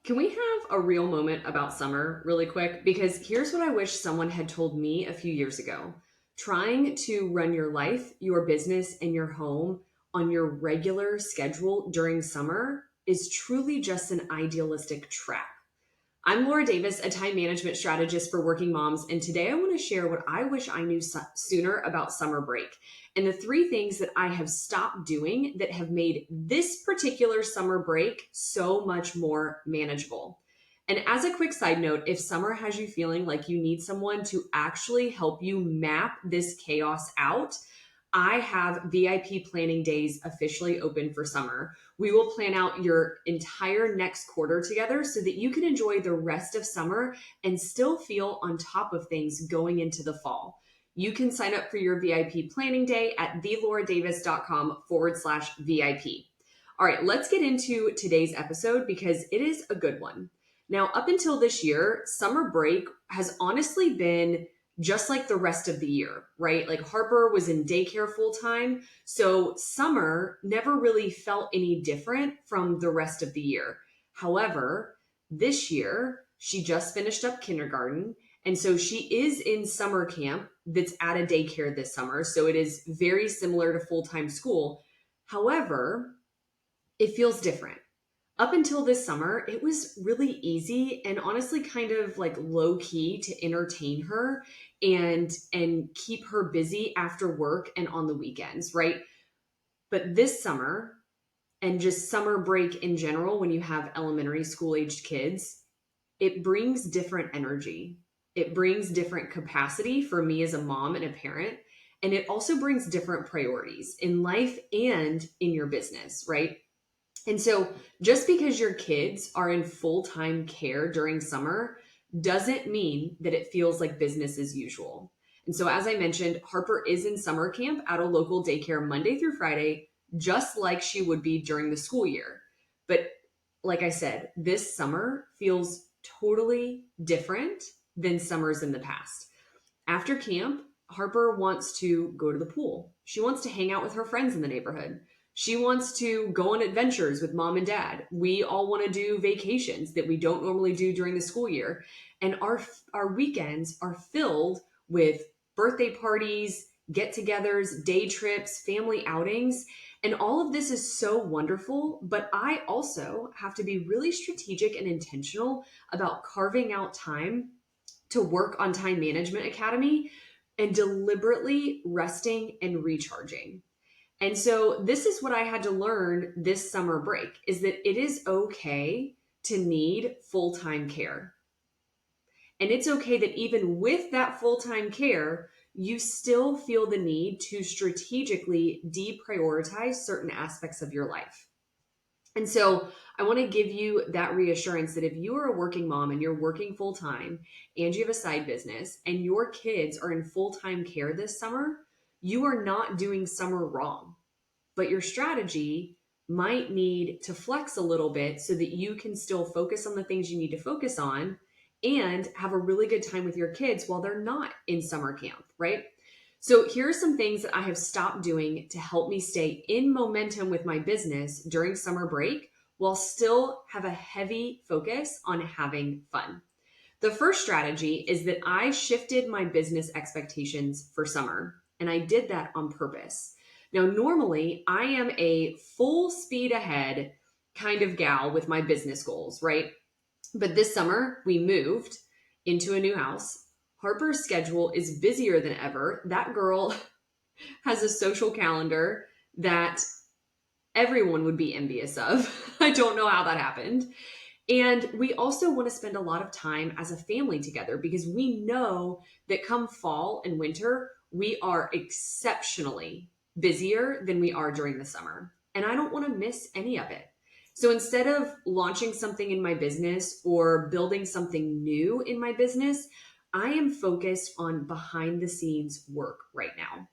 Can we have a real moment about summer really quick? Because here's what I wish someone had told me a few years ago. Trying to run your life, your business, and your home on your regular schedule during summer is truly just an idealistic trap. I'm Laura Davis, a time management strategist for working moms, and today I want to share what I wish I knew sooner about summer break and the three things that I have stopped doing that have made this particular summer break so much more manageable. And as a quick side note, if summer has you feeling like you need someone to actually help you map this chaos out, I have VIP planning days officially open for summer. We will plan out your entire next quarter together so that you can enjoy the rest of summer and still feel on top of things going into the fall. You can sign up for your VIP planning day at thelauraddavis.com/VIP. All right, let's get into today's episode because it is a good one. Now, up until this year, summer break has honestly been just like the rest of the year, right? Like Harper was in daycare full time. So summer never really felt any different from the rest of the year. However, this year, she just finished up kindergarten. And so she is in summer camp that's at a daycare this summer. So it is very similar to full time school. However, it feels different. Up until this summer, it was really easy and honestly kind of like low key to entertain her and keep her busy after work and on the weekends, right? But this summer and just summer break in general, when you have elementary school aged kids, it brings different energy. It brings different capacity for me as a mom and a parent. And it also brings different priorities in life and in your business, right? And so just because your kids are in full-time care during summer doesn't mean that it feels like business as usual. And so as I mentioned, Harper is in summer camp at a local daycare Monday through Friday, just like she would be during the school year. But like I said, this summer feels totally different than summers in the past. After camp, Harper wants to go to the pool. She wants to hang out with her friends in the neighborhood. She wants to go on adventures with mom and dad. We all want to do vacations that we don't normally do during the school year. And our weekends are filled with birthday parties, get-togethers, day trips, family outings. And all of this is so wonderful, but I also have to be really strategic and intentional about carving out time to work on Time Management Academy and deliberately resting and recharging. And so this is what I had to learn this summer break is that it is okay to need full-time care. And it's okay that even with that full-time care, you still feel the need to strategically deprioritize certain aspects of your life. And so I want to give you that reassurance that if you are a working mom and you're working full time and you have a side business and your kids are in full time care this summer, you are not doing summer wrong. But your strategy might need to flex a little bit so that you can still focus on the things you need to focus on and have a really good time with your kids while they're not in summer camp, right? So here are some things that I have stopped doing to help me stay in momentum with my business during summer break while still have a heavy focus on having fun. The first strategy is that I shifted my business expectations for summer, and I did that on purpose. Now, normally I am a full speed ahead kind of gal with my business goals, right? But this summer we moved into a new house. Harper's schedule is busier than ever. That girl has a social calendar that everyone would be envious of. I don't know how that happened. And we also want to spend a lot of time as a family together because we know that come fall and winter, we are exceptionally busier than we are during the summer. And I don't want to miss any of it. So instead of launching something in my business or building something new in my business, I am focused on behind the scenes work right now.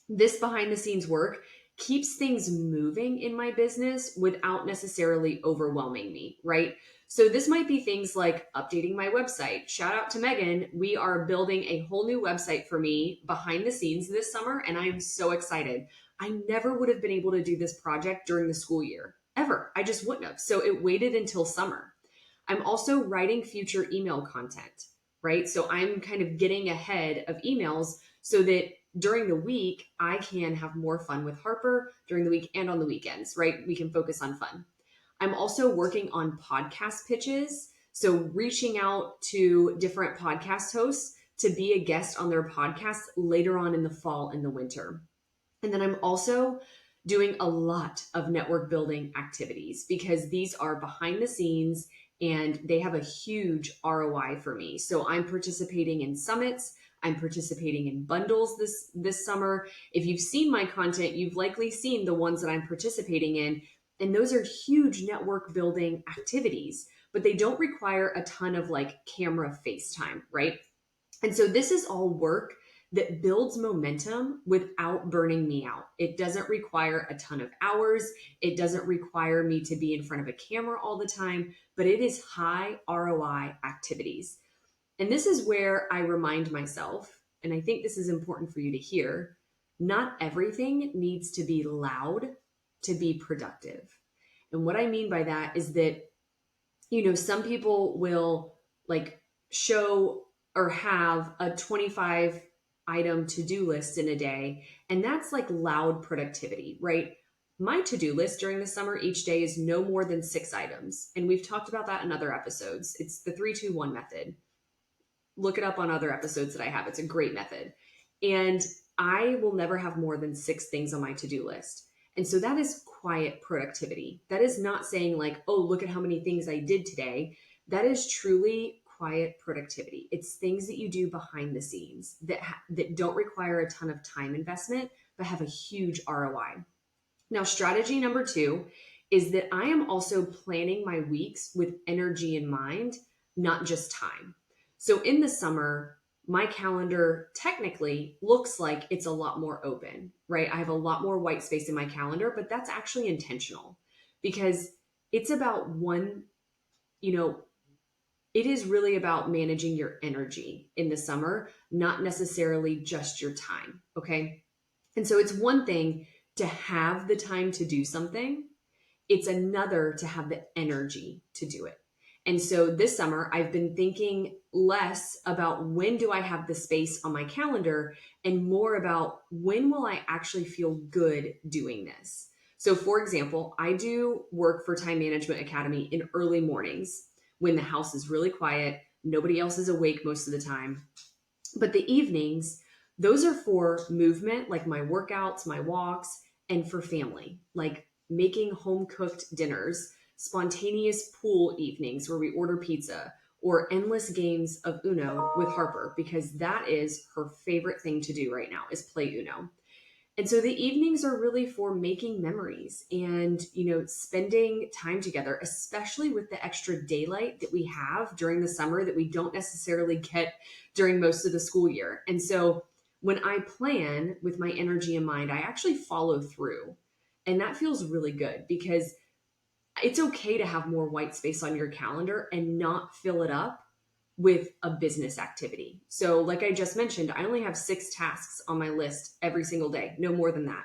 This behind the scenes work keeps things moving in my business without necessarily overwhelming me, right? So this might be things like updating my website. Shout out to Megan. We are building a whole new website for me behind the scenes this summer, and I am so excited. I never would have been able to do this project during the school year, ever. I just wouldn't have. So it waited until summer. I'm also writing future email content, right? So I'm kind of getting ahead of emails so that during the week, I can have more fun with Harper during the week and on the weekends, right? We can focus on fun. I'm also working on podcast pitches. So reaching out to different podcast hosts to be a guest on their podcast later on in the fall and the winter. And then I'm also doing a lot of network building activities because these are behind the scenes and they have a huge ROI for me. So I'm participating in summits. I'm participating in bundles this summer. If you've seen my content, you've likely seen the ones that I'm participating in. And those are huge network building activities, but they don't require a ton of like camera FaceTime, right? And so this is all work that builds momentum without burning me out. It doesn't require a ton of hours. It doesn't require me to be in front of a camera all the time, but it is high ROI activities. And this is where I remind myself, and I think this is important for you to hear, not everything needs to be loud to be productive. And what I mean by that is that, some people will like show or have a 25 item to-do list in a day, and that's like loud productivity, right? My to-do list during the summer each day is no more than 6 items. And we've talked about that in other episodes. It's the 3-2-1 method. Look it up on other episodes that I have. It's a great method. And I will never have more than 6 things on my to-do list. And so that is quiet productivity. That is not saying like, oh, look at how many things I did today. That is truly quiet productivity. It's things that you do behind the scenes that don't require a ton of time investment, but have a huge ROI. Now, strategy number 2 is that I am also planning my weeks with energy in mind, not just time. So in the summer, my calendar technically looks like it's a lot more open, right? I have a lot more white space in my calendar, but that's actually intentional because it's about it is really about managing your energy in the summer, not necessarily just your time. Okay. And so it's one thing to have the time to do something, it's another to have the energy to do it. And so this summer, I've been thinking less about when do I have the space on my calendar and more about when will I actually feel good doing this. So for example, I do work for Time Management Academy in early mornings when the house is really quiet, nobody else is awake most of the time. But the evenings, those are for movement, like my workouts, my walks, and for family, like making home cooked dinners, spontaneous pool evenings where we order pizza, or endless games of Uno with Harper, because that is her favorite thing to do right now is play Uno. And so the evenings are really for making memories and, spending time together, especially with the extra daylight that we have during the summer that we don't necessarily get during most of the school year. And so when I plan with my energy in mind, I actually follow through. And that feels really good because it's okay to have more white space on your calendar and not fill it up with a business activity. So like I just mentioned, I only have 6 tasks on my list every single day, no more than that.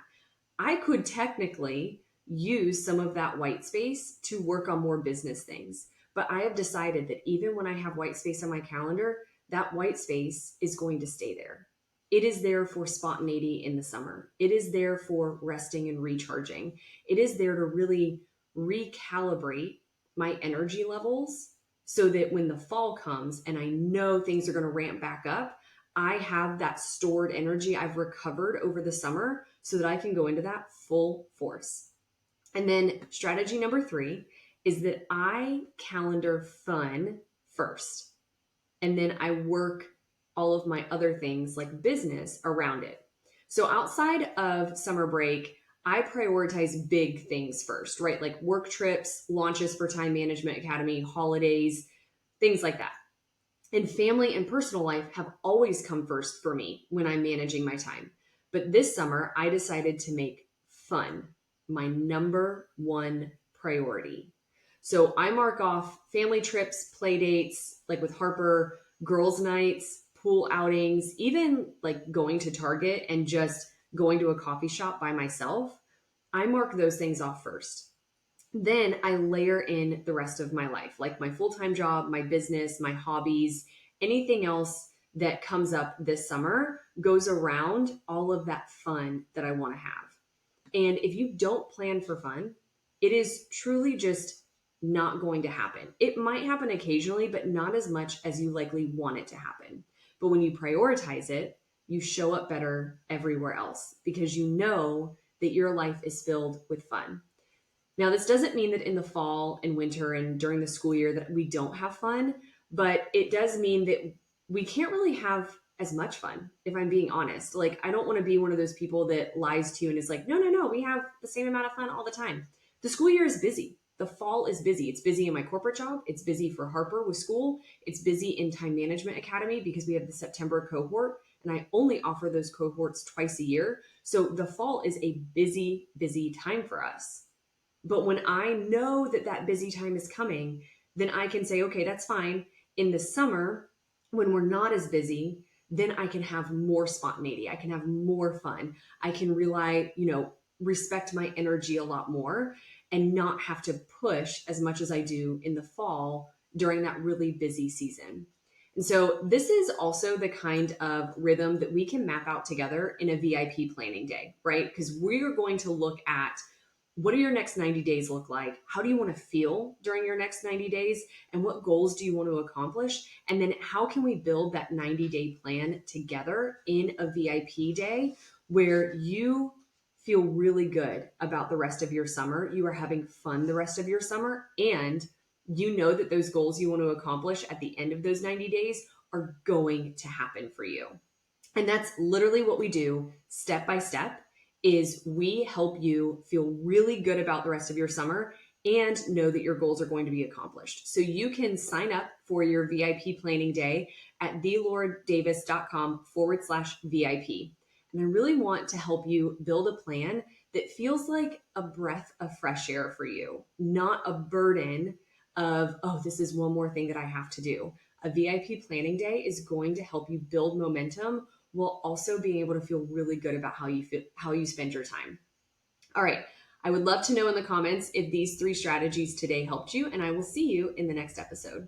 I could technically use some of that white space to work on more business things. But I have decided that even when I have white space on my calendar, that white space is going to stay there. It is there for spontaneity in the summer. It is there for resting and recharging. It is there to really recalibrate my energy levels so that when the fall comes and I know things are going to ramp back up, I have that stored energy I've recovered over the summer so that I can go into that full force. And then strategy number 3 is that I calendar fun first. And then I work all of my other things like business around it. So outside of summer break, I prioritize big things first, right? Like work trips, launches for Time Management Academy, holidays, things like that. And family and personal life have always come first for me when I'm managing my time. But this summer, I decided to make fun my number 1 priority. So I mark off family trips, play dates, like with Harper, girls' nights, pool outings, even like going to Target and just going to a coffee shop by myself. I mark those things off first. Then I layer in the rest of my life, like my full time job, my business, my hobbies, anything else that comes up this summer goes around all of that fun that I want to have. And if you don't plan for fun, it is truly just not going to happen. It might happen occasionally, but not as much as you likely want it to happen. But when you prioritize it, you show up better everywhere else because you know that your life is filled with fun. Now, this doesn't mean that in the fall and winter and during the school year that we don't have fun, but it does mean that we can't really have as much fun, if I'm being honest. Like, I don't want to be one of those people that lies to you and is like, no, no, no, we have the same amount of fun all the time. The school year is busy. The fall is busy. It's busy in my corporate job. It's busy for Harper with school. It's busy in Time Management Academy because we have the September cohort and I only offer those cohorts twice a year. So the fall is a busy, busy time for us. But when I know that that busy time is coming, then I can say, okay, that's fine. In the summer, when we're not as busy, then I can have more spontaneity. I can have more fun. I can rely, respect my energy a lot more and not have to push as much as I do in the fall during that really busy season. And so, this is also the kind of rhythm that we can map out together in a VIP planning day, right? Because we are going to look at what do your next 90 days look like? How do you want to feel during your next 90 days? And what goals do you want to accomplish? And then how can we build that 90-day plan together in a VIP day where you feel really good about the rest of your summer? You are having fun the rest of your summer, and you know that those goals you want to accomplish at the end of those 90 days are going to happen for you. And that's literally what we do step by step is we help you feel really good about the rest of your summer and know that your goals are going to be accomplished. So you can sign up for your VIP planning day at thelauraddavis.com/VIP. And I really want to help you build a plan that feels like a breath of fresh air for you, not a burden of, oh, this is one more thing that I have to do. A VIP planning day is going to help you build momentum while also being able to feel really good about how you spend your time. All right. I would love to know in the comments if these 3 strategies today helped you, and I will see you in the next episode.